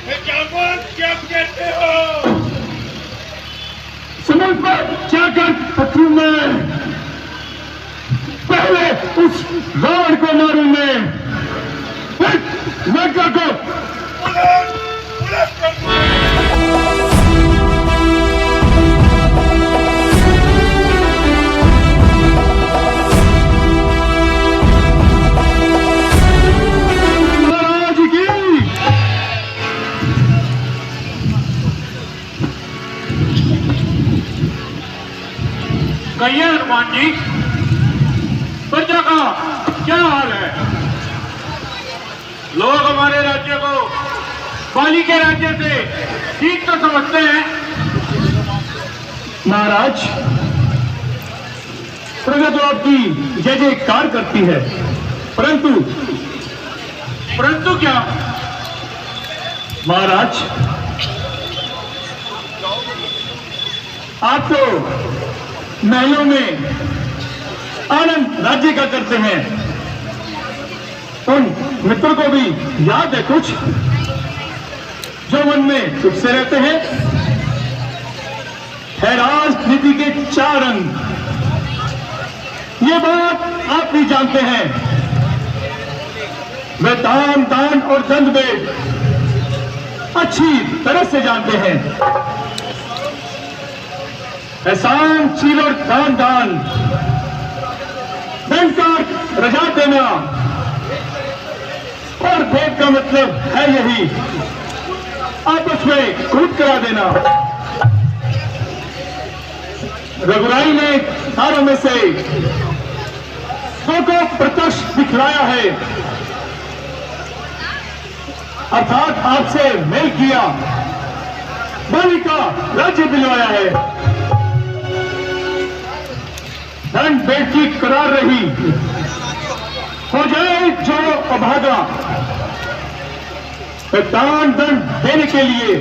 क्या कहते हो? समझ पर जाकर पत्थर में पहले उस रावण को मारूं मैं, फिर लंका को। कहिए हनुमान जी, प्रजा का क्या हाल है? लोग हमारे राज्य को बाली के राज्य से ठीक तो समझते हैं। महाराज, प्रजा तो आपकी जय जयकार करती है, परंतु क्या? महाराज, आप तो महलों में आनंद राज्य का करते हैं। उन मित्रों को भी याद है कुछ जो मन में सुख से रहते हैं? है राजनीति के 4 अंग, ये बात आप भी जानते हैं। वे दान और दंड भेद अच्छी तरह से जानते हैं। एहसान, चील और दान, दंड का रजा देना, और भेद का मतलब है यही, आपस में कूट करा देना। रघुराई ने तारों में से 2 को प्रत्यक्ष दिखलाया है, अर्थात आपसे मेल किया, बाली का राज्य दिलवाया है। दंड भेद की करार रही, हो जाए जो अभागा, दान दंड देने के लिए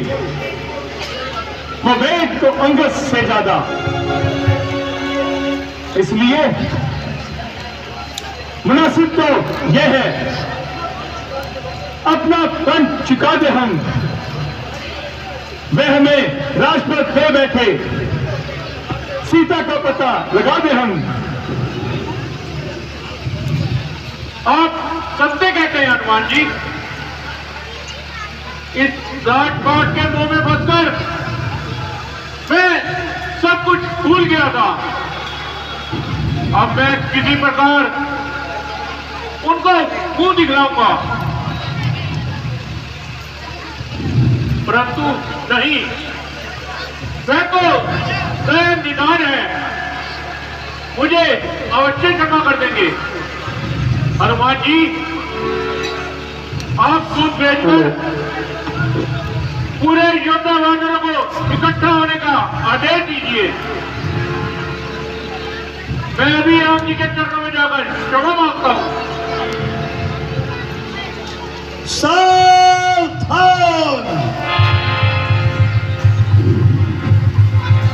वो वेद तो अंगद से ज्यादा। इसलिए मुनासिब तो यह है, अपना दंड चुका दे हम, वे हमें राजपथ पे बैठे सीता का पता लगा दे हम। आप सत्य कहते हैं हनुमान जी। इस गांठ बाट के मुंह में फंसकर मैं सब कुछ भूल गया था। अब मैं किसी प्रकार उनको मुंह दिखलाऊंगा, परंतु नहीं, वह तो स्वयं निदान है, मुझे अवश्य क्षमा कर देंगे। हनुमान जी, आप दूध भेजकर पूरे योद्धा वानरों को इकट्ठा होने का आदेश दीजिए। मैं अभी राम जी के चरणों में जाकर क्षमा मांगता हूं। सावधान!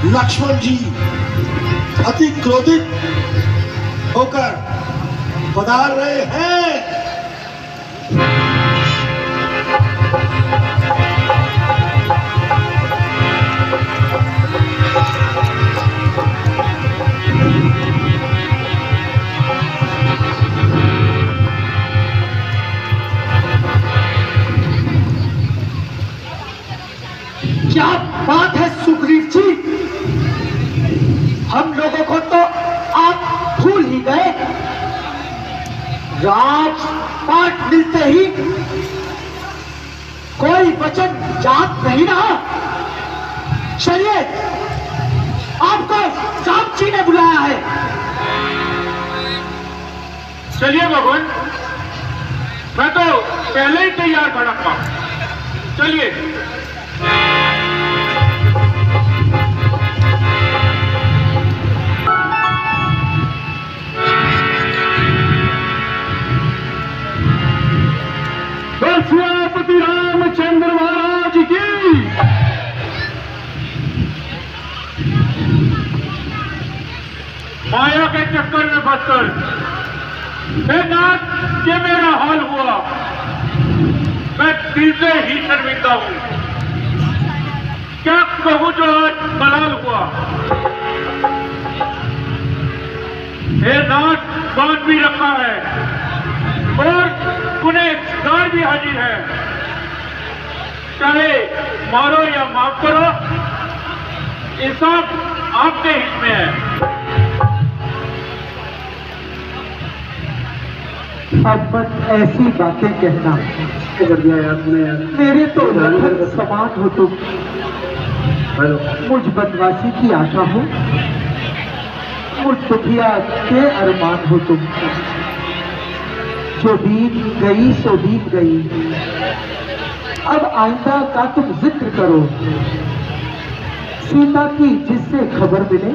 लक्ष्मण जी अति क्रोधित होकर पधार रहे हैं। क्या बात है सुग्रीव जी, हम लोगों को तो आप भूल ही गए। राजपाट मिलते ही कोई वचन याद नहीं रहा। चलिए, आपको राम जी ने बुलाया है। चलिए भगवान, मैं तो पहले ही तैयार खड़ा था। चलिए। श्रीपति रामचंद्र महाराज की। माया के चक्कर में फंसकर नाथ, ये मेरा हाल हुआ। मैं दिल से ही शर्मिंदा हूं। क्या कहूं जो आज मलाल हुआ। हे नाथ बांध भी रखा है और गुनहगार भी हाजिर है। चाहे मारो या माफ करो, इंसाफ आपके हित में है। अब बस ऐसी बातें कहना कर दिया यार तूने यार। मेरे तो लगभग समान हो तुम। मुझ बदमाशी की आशा हो, मुझ दुखिया के अरमान हो तुम। जो बीत गई सो बीत गई, अब आइंदा का तुम जिक्र करो। सीता की जिससे खबर मिले,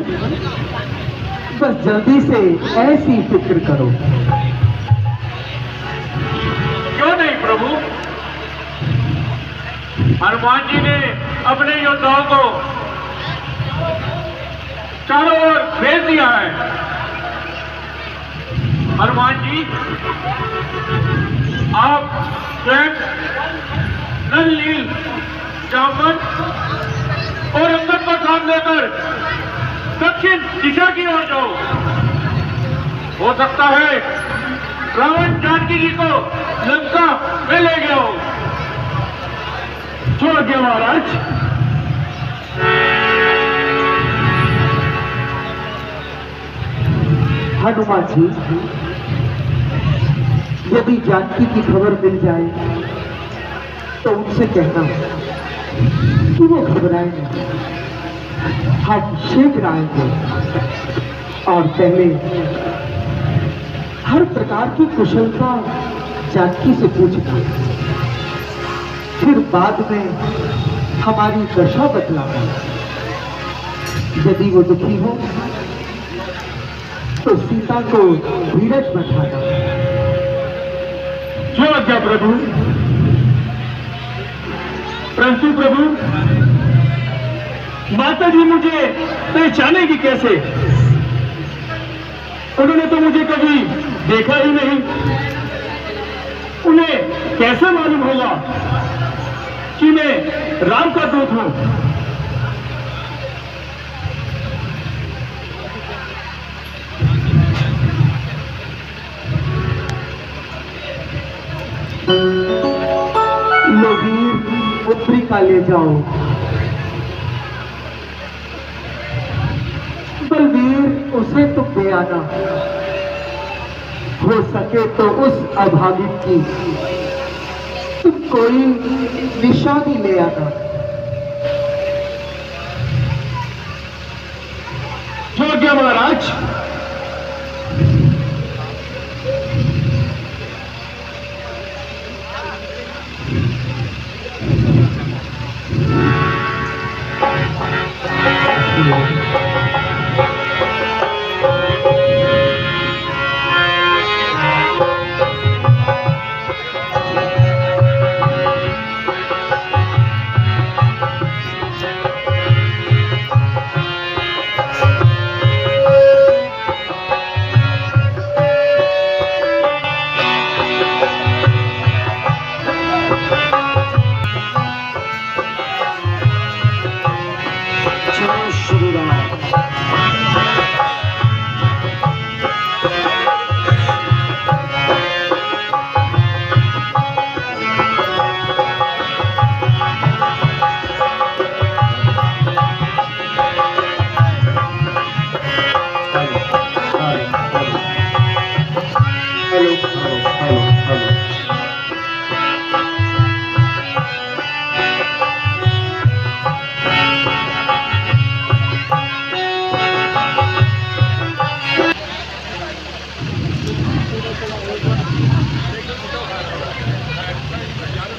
बस जल्दी से ऐसी फिक्र करो। क्यों नहीं प्रभु। हनुमान जी ने अपने योद्धाओं को चारों ओर भेज दिया है। हनुमान जी, आप स्वयं नल नील जामवंत और अंगद को साथ लेकर दक्षिण दिशा की ओर जाओ। हो सकता है रावण जानकी जी को लंका में ले गया हो। छोड़ गया महाराज। हनुमान जी, यदि जानकी की खबर मिल जाए तो उनसे कहना कि वो घबराए नहीं। हम शीघ्र आएंगे और पहले हर प्रकार की कुशलता जानकी से पूछना, फिर बाद में हमारी दशा बतलाना। यदि वो दुखी हो तो सीता को धीरज बैठाना। जो आज्ञा प्रभु। परंतु प्रभु, माता जी मुझे पहचानेगी कैसे? उन्होंने तो मुझे कभी देखा ही नहीं। उन्हें कैसे मालूम होगा कि मैं राम का दूत हूं? लो वीर, पुत्री का ले जाओ। बलवीर, उसे तो ले आना। हो सके तो उस अभागित की तुम कोई निशानी ले आना। जो आज्ञा महाराज।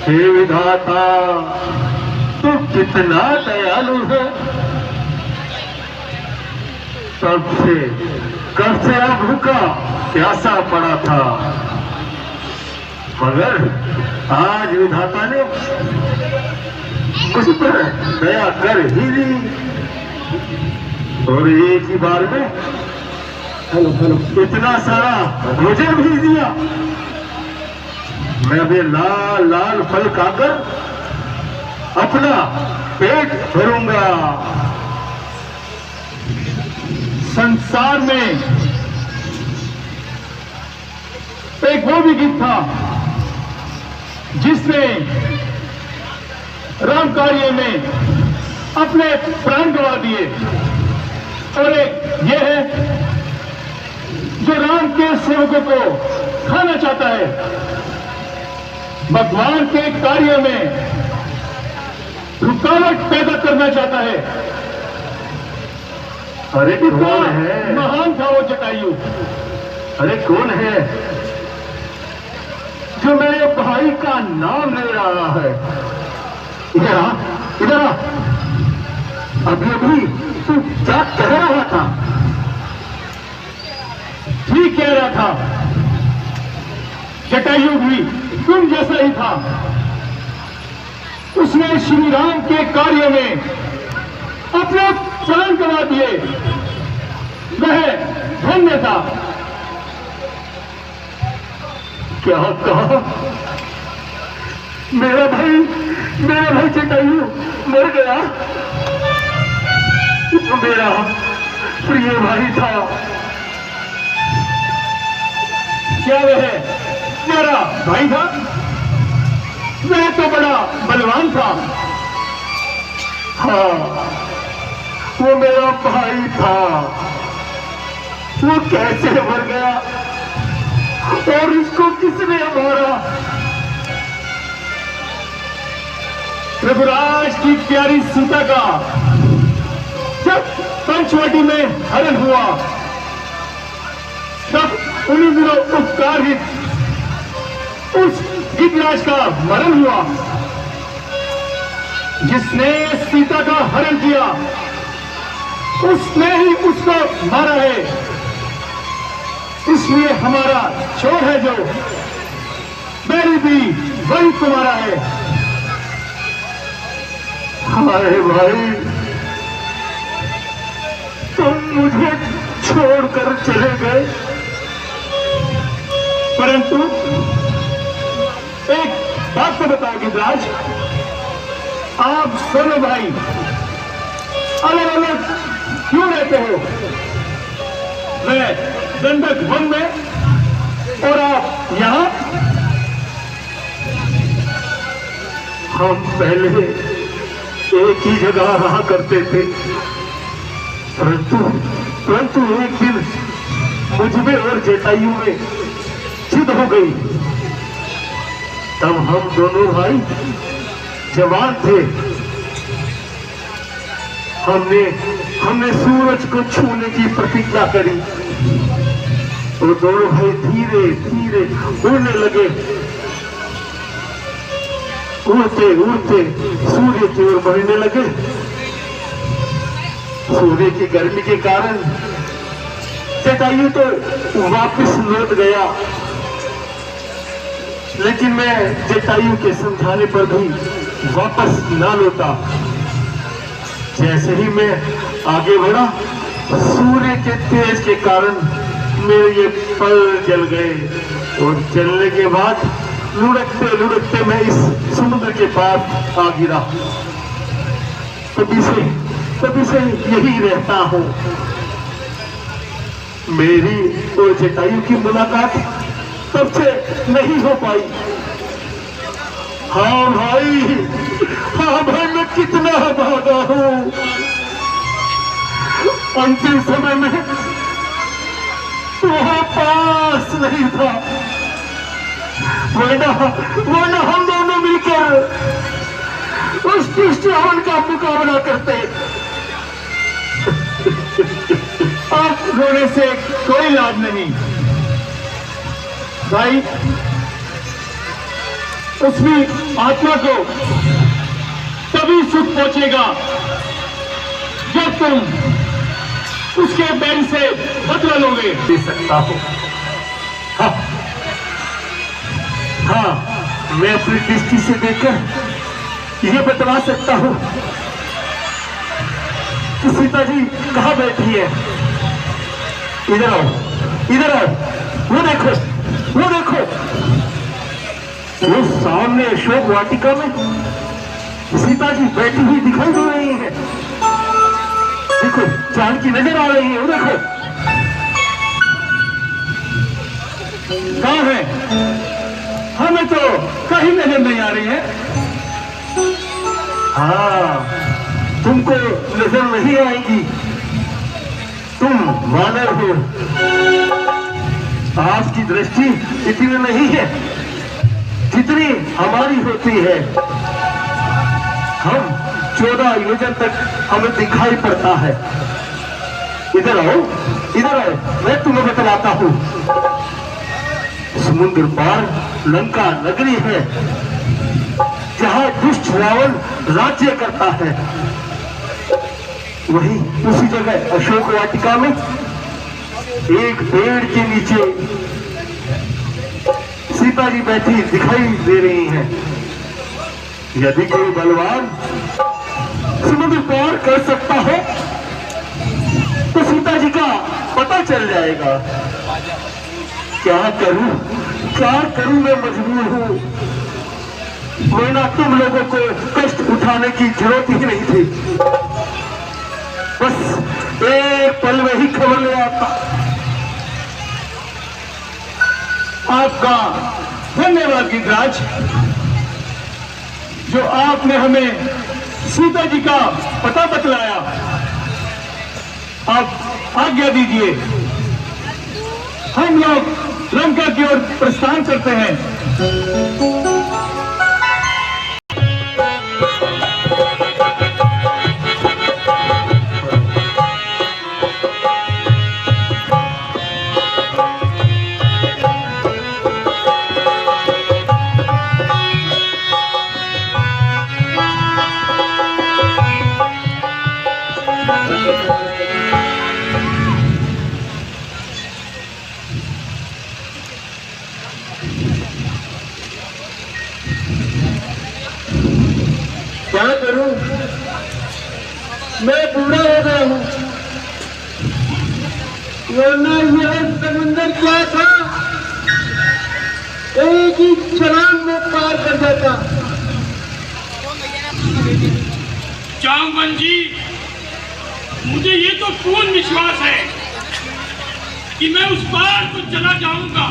हे विधाता, तू कितना दयालु है। तब से कसया भूखा प्यासा पड़ा था, मगर आज विधाता ने मुझ पर दया कर ही दी और एक ही बार में इतना सारा मुझे भी दिया। मैं भी लाल लाल फल खाकर अपना पेट भरूंगा। संसार में एक वो भी गीत था जिसमें राम कार्य में अपने प्राण गंवा दिए, और एक ये है जो राम के सेवकों को खाना चाहता है, भगवान के कार्य में रुकावट पैदा करना चाहता है। अरे कौन है? महान था वो जटायु। अरे कौन है जो मेरे भाई का नाम ले रहा है? इधर आ, इधर आ। अभी अभी तू क्या कह रहा था? ठीक कह रहा था, जटायु भी तुम जैसा ही था। उसने श्री राम के कार्य में अपने प्राण गंवा दिए, वह धन्य था। क्या कहा? मेरा भाई जटायु मर गया? तो मेरा प्रिय भाई था। क्या वह मेरा भाई था? वह तो बड़ा बलवान था। हाँ, वो मेरा भाई था। वो कैसे मर गया और इसको किसने मारा? रघुराज की प्यारी सीता का जब पंचवटी में हरण हुआ, तब उन्हीं दिनों उपकारित उस गिरिराज का मरण हुआ। जिसने सीता का हरण किया उसने ही उसको मारा है। इसलिए हमारा छोर है जो मेरी भी वही तुम्हारा है। हाय भाई, तुम मुझे छोड़कर चले गए, परंतु एक बात तो बताओ गिरिराज, आप दोनों भाई अलग अलग क्यों रहते हो? मैं दंडक वन में और आप यहां। हम पहले एक ही जगह रहा करते थे, परंतु एक दिन मुझ में और जटायु में जिद हो गई। तब हम दोनों भाई जवान थे। हमने सूरज को छूने की प्रतिज्ञा करी और दोनों भाई धीरे धीरे उड़ने लगे। उड़ते उड़ते सूर्य की ओर बढ़ने लगे। सूर्य की गर्मी के कारण जटायु तो वापस लौट गया, लेकिन मैं जटायु के समझाने पर भी वापस ना लौटा। जैसे ही मैं आगे बढ़ा, सूर्य के तेज के कारण मेरे ये पल जल गए और जलने के बाद लुढ़कते लुढ़कते मैं इस समुद्र के पास आ गिरा। तभी से यही रहता हूं। मेरी और जटायु की मुलाकात तब से नहीं हो पाई। हाँ भाई मैं कितना भागा हूं। अंतिम समय में वहां पास नहीं था, वरना हम दोनों मिलकर उस दुष्टहरण का मुकाबला करते। अब रोने से कोई लाभ नहीं भाई। उसकी आत्मा को तभी सुख पहुंचेगा जब तुम उसके बैन से बदला लोगे। दे सकता हूं। हाँ, मैं अपनी दृष्टि से देखकर यह बतला सकता हूं कि सीता जी कहां बैठी है। इधर आओ, वो देखो वो सामने अशोक वाटिका में सीता जी बैठी हुई दिखाई दे रही है। देखो जानकी नजर आ रही है, वो देखो कहाँ है? हमें तो कहीं नजर नहीं आ रही है। हाँ, तुमको नजर नहीं आएगी, तुम वानर हो। आपकी दृष्टि इतनी नहीं है जितनी हमारी होती है। हम 14 योजन तक हमें दिखाई पड़ता है। इधर आओ, इधर आओ, मैं तुम्हें बतलाता हूं। समुद्र पार लंका नगरी है जहां दुष्ट रावण राज्य करता है। वही उसी जगह अशोक वाटिका में एक पेड़ के नीचे सीता जी बैठी दिखाई दे रही हैं। यदि कोई बलवान समुद्र पार कर सकता है तो सीता जी का पता चल जाएगा। क्या करूं मैं मजबूर हूं। वरना तुम लोगों को कष्ट उठाने की जरूरत ही नहीं थी। बस एक पल में ही खबर ले आता। आपका धन्यवाद गिरिराज, जो आपने हमें सीता जी का पता बतलाया। आप आज्ञा दीजिए, हम लोग लंका की ओर प्रस्थान करते हैं। क्या करूं, मैं बूढ़ा हो गया हूं। वरना यह समुंदर क्या था, एक ही छलांग में पार कर जाता। जामवन जी, मुझे ये तो पूर्ण विश्वास है कि मैं उस पार तो चला जाऊंगा,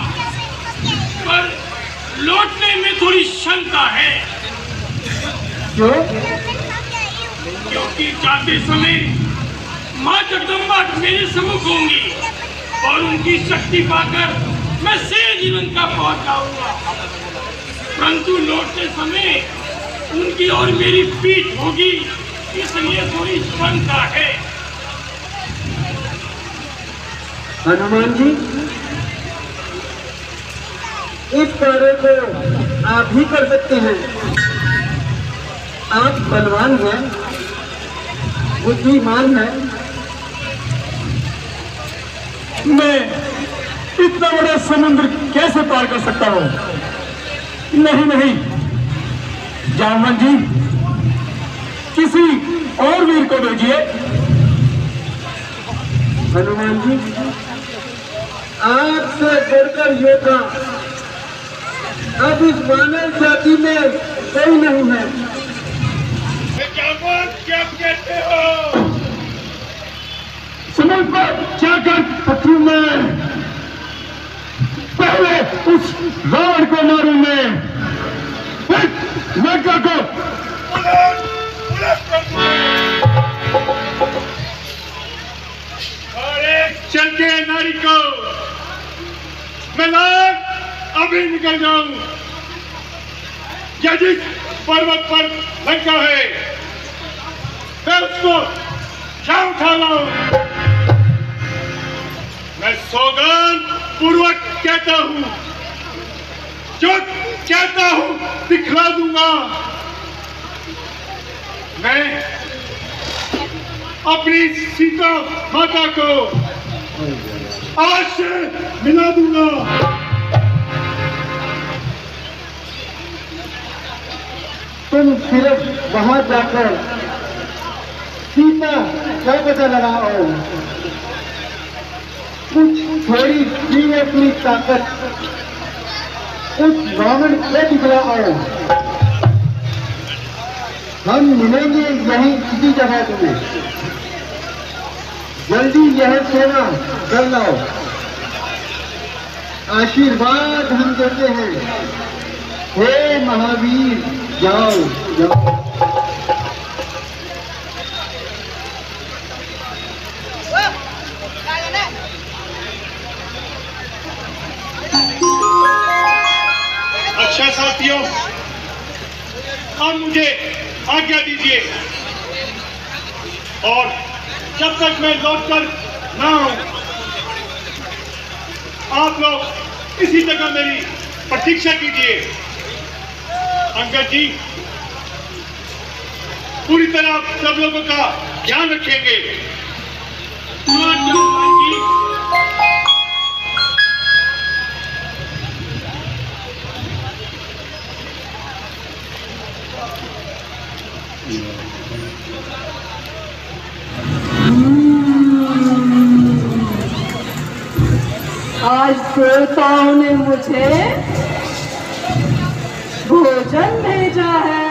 पर लौटने में थोड़ी शंका है। क्यों? क्योंकि जाते समय मां जगदम्बा मेरे सम्मुख होंगी और उनकी शक्ति पाकर मैं सहज जीवन का पहुंच जाऊंगा, परंतु लौटते समय उनकी और मेरी पीठ होगी, इसलिए थोड़ी शंका है। हनुमान जी, इस कार्य को आप ही कर सकते हैं। आप बलवान हैं, बुद्धिमान हैं। मैं इतना बड़ा समुद्र कैसे पार कर सकता हूं? नहीं, जामवन जी, किसी और वीर को भेजिए। हनुमान जी, आपसे बढ़कर योद्धा अब इस मानव जाति में कोई नहीं है। क्या कहते हो? समुद्र पर जाकर पथरू में पहले उस रावण को मारूं मैं, फिर लंका को। और एक चलते नारी को मैं अभी निकल जाऊं, या जिस पर्वत पर लंका है मैं उसको क्या उठा लाऊं। मैं सौगंध पूर्वक कहता हूं, जो कहता हूं दिखला दूंगा। मैं अपनी सीता माता को आज से मिला दूंगा। तुम सिर्फ वहां जाकर सीता का पता लगाओ, कुछ थोड़ी सी अपनी ताकत उस रावण को दिखलाओ। हम मिलेंगे यहीं किसी जगह में। जल्दी यह सेना कर लाओ। आशीर्वाद हम देते हैं। हे महावीर, जाओ जाओ। अच्छा साथियों, अब मुझे आज्ञा दीजिए, और जब तक मैं लौटकर ना आऊं, आप लोग इसी जगह मेरी प्रतीक्षा कीजिए। अंकल जी पूरी तरह सब लोगों का ध्यान रखेंगे। हाँ, जवान जी। आज देवताओं ने मुझे भोजन भेजा है।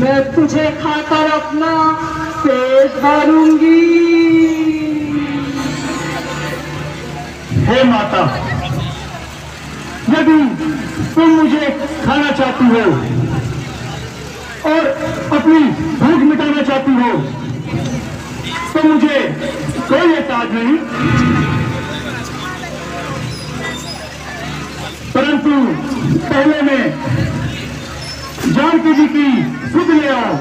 मैं तुझे खाकर अपना पेट भरूंगी। हे माता, यदि तुम मुझे खाना चाहती हो और अपनी भूख मिटाना चाहती हो तो मुझे कोई एतराज नहीं, परंतु पहले मैं जानकी जी की सुध ले आओ,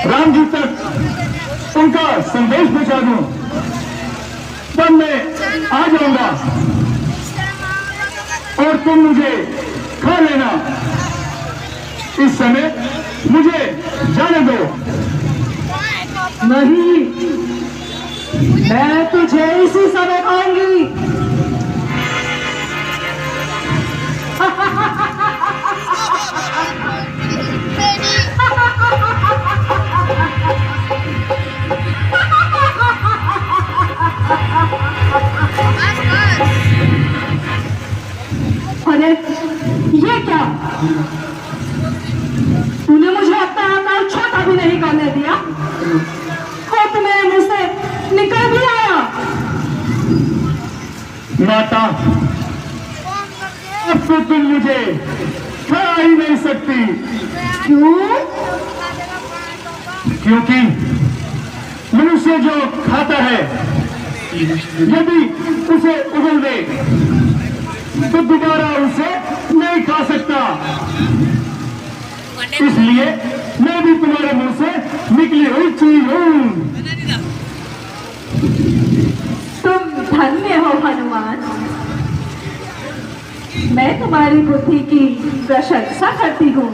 राम जी तक उनका संदेश पहुंचा दूं, तब मैं आ जाऊंगा और तुम मुझे खा लेना। इस समय मुझे जाने दो। नहीं, मैं तुझे इसी समय खाऊंगी। अरे ये क्या? तूने मुझे अपना आकार छोटा भी नहीं करने दिया और तुम्हें मुझसे निकल भी आया। माता, अब तो तुम मुझे खा ही नहीं सकती। क्यों? क्योंकि मनुष्य जो खाता है, यदि उसे उगल दे तो दोबारा उसे नहीं खा सकता। इसलिए मैं भी तुम्हारे मुंह से निकली हुई चीज हूं। तुम धन्य हो हनुमान। मैं तुम्हारी बुद्धि की प्रशंसा करती हूँ।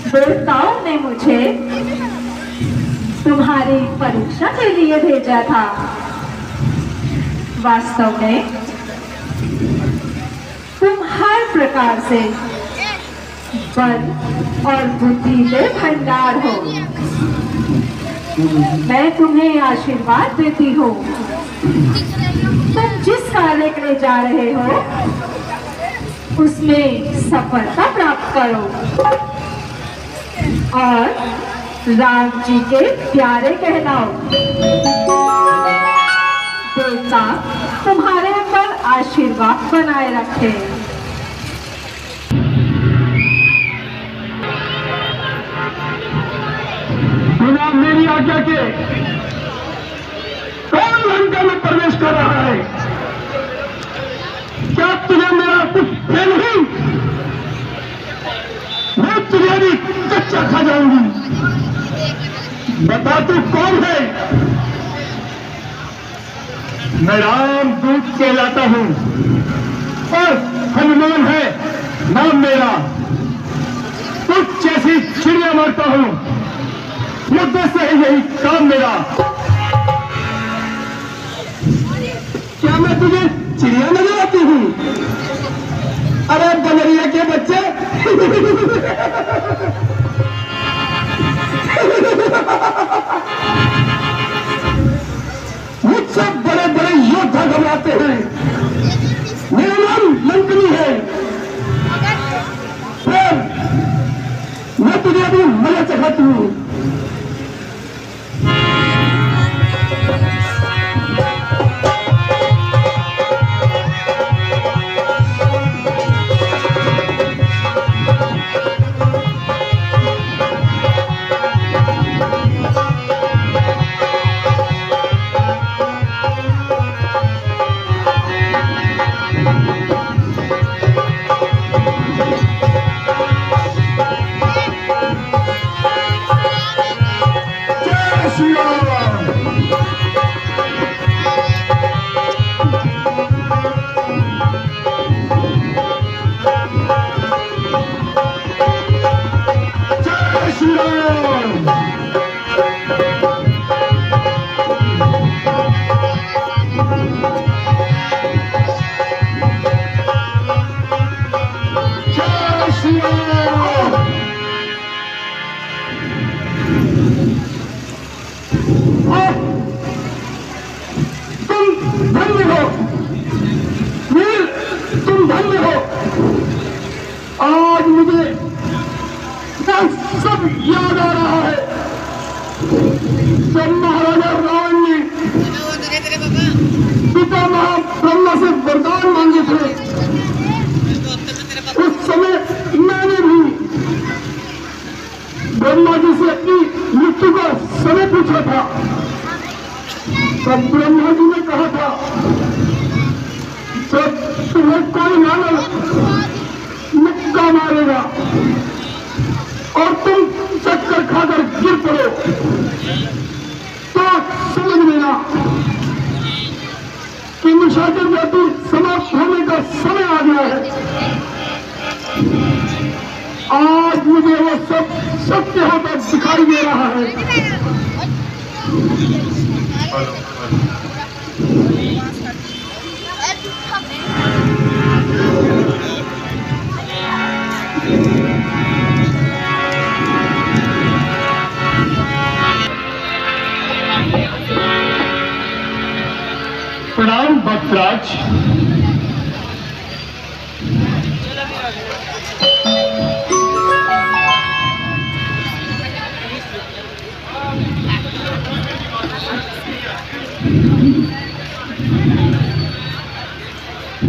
देवताओं ने मुझे तुम्हारी परीक्षा के लिए भेजा था। वास्तव में तुम हर प्रकार से बल और बुद्धि के भंडार हो। मैं तुम्हें आशीर्वाद देती हूँ। तुम जिस कार्य के लिए जा रहे हो उसमें सफलता प्राप्त करो और राम जी के प्यारे कहलाओ। देवता तुम्हारे ऊपर आशीर्वाद बनाए रखे। बिना मेरी आज्ञा के कौन लंका में प्रवेश कर रहा है? क्या तुझे मेरा कुछ है नहीं? मैं तुझे भी कच्चा खा जाऊंगी। बता तू कौन है? मैं राम दूत कहलाता हूं और हनुमान है नाम मेरा। कुछ जैसी चिड़िया मारता हूं, मुद्दे से है यही काम मेरा। क्या मैं तुझे चिड़िया नजर आती हूं? अरे बनरिया के बच्चे मुझसे बड़े बड़े योद्धा घबराते हैं। भी मजा चखाती हूँ। आज मुझे सब याद आ रहा है जब महाराजा रावण ने पिता ब्रह्मा से वरदान मांगे थे। उस समय मैंने भी ब्रह्मा जी से अपनी मृत्यु का समय पूछा था। तब ब्रह्मा जी ने कहा था जब तुम्हें कोई मानव मुक्का मारेगा और तुम चक्कर खाकर गिर पड़ो तो समझ लेना कि निशाचर जाति समाप्त होने का समय आ गया है। आज मुझे वो सब सत्य होकर दिखाई दे रहा है। प्रणाम भक्तराज।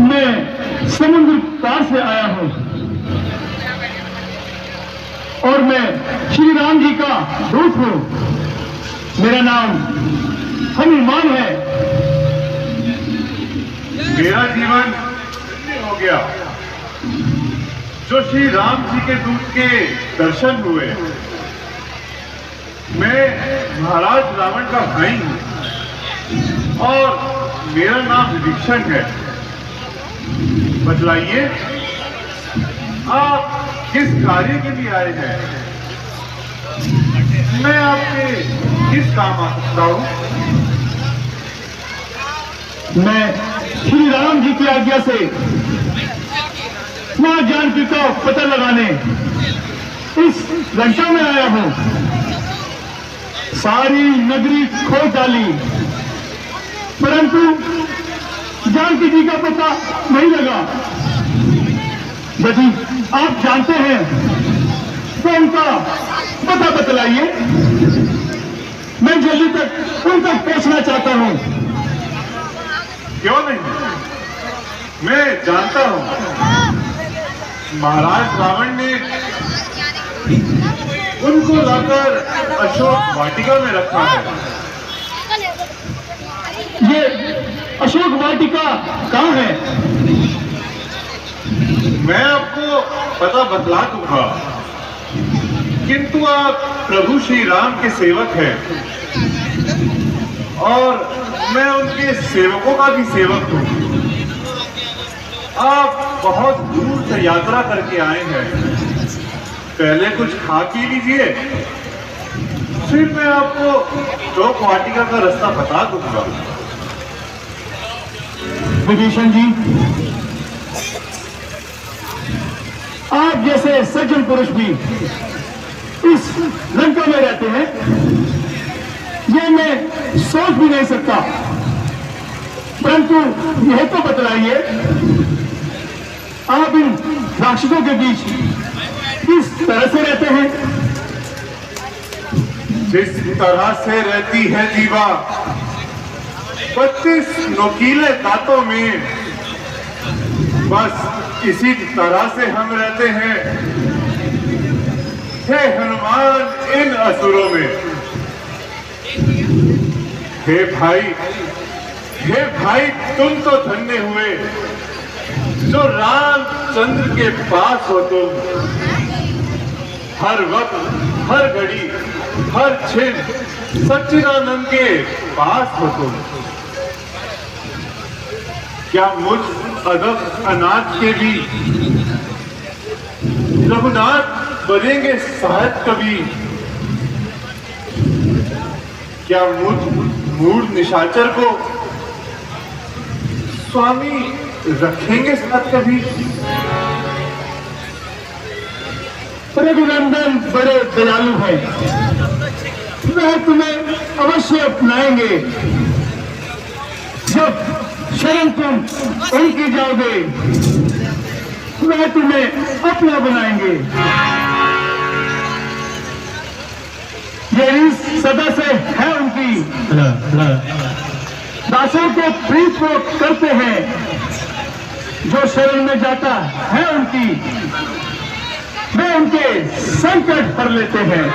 मैं समुद्र पार से आया हूं और मैं श्री राम जी का दूत हूं। मेरा नाम हनुमान है। मेरा जीवन धन्य हो गया जो श्री राम जी के दूत के दर्शन हुए। मैं महाराज रावण का भाई हूं और मेरा नाम विभीषण है। बतलाइए आप किस कार्य के लिए आए हैं? मैं आपके किस काम आ सकता हूं? मैं श्री राम जी की आज्ञा से मां जानकी का पता लगाने इस लंका में आया हूं। सारी नगरी खोज डाली परंतु जानकी जी का पता नहीं लगा। यदि आप जानते हैं तो उनका पता बतलाइए। मैं जल्दी तक उन तक पहुंचना चाहता हूं। क्यों नहीं, मैं जानता हूं। महाराज रावण ने उनको लाकर अशोक वाटिका में रखा है। ये अशोक वाटिका कहाँ है? मैं आपको पता बतला दूंगा, किंतु आप प्रभु श्री राम के सेवक हैं और मैं उनके सेवकों का भी सेवक हूं। आप बहुत दूर से यात्रा करके आए हैं, पहले कुछ खा पी लीजिए, फिर मैं आपको अशोक वाटिका का रास्ता बता दूंगा। विभीषण जी, आप जैसे सज्जन पुरुष भी इस लंका में रहते हैं, ये मैं सोच भी नहीं सकता। परंतु यह तो बतलाइए, आप इन राक्षसों के बीच किस तरह से रहते हैं? जिस तरह से रहती है जीवा 32 नुकीले दांतों में, बस इसी तरह से हम रहते हैं हे हनुमान इन असुरों में। हे भाई तुम तो धन्य हुए जो रामचंद्र के पास हो तुम। हर वक्त, हर घड़ी, हर क्षण सच्चिदानंद के पास हो तुम। क्या मुझ अदब अनाथ के भी रघुनाथ बनेंगे शायद कभी? क्या मुझ मूढ़ निशाचर को स्वामी रखेंगे साथ कभी? रघुनंदन बड़े दयालु हैं, वह तुम्हें अवश्य अपनाएंगे। जब शरण तुम उनकी जाओगे वह तुम्हें अपना बनाएंगे। यही सदा से है उनकी। दासों को प्रीत वो करते हैं, जो शरण में जाता है उनकी वे उनके संकट हर लेते हैं।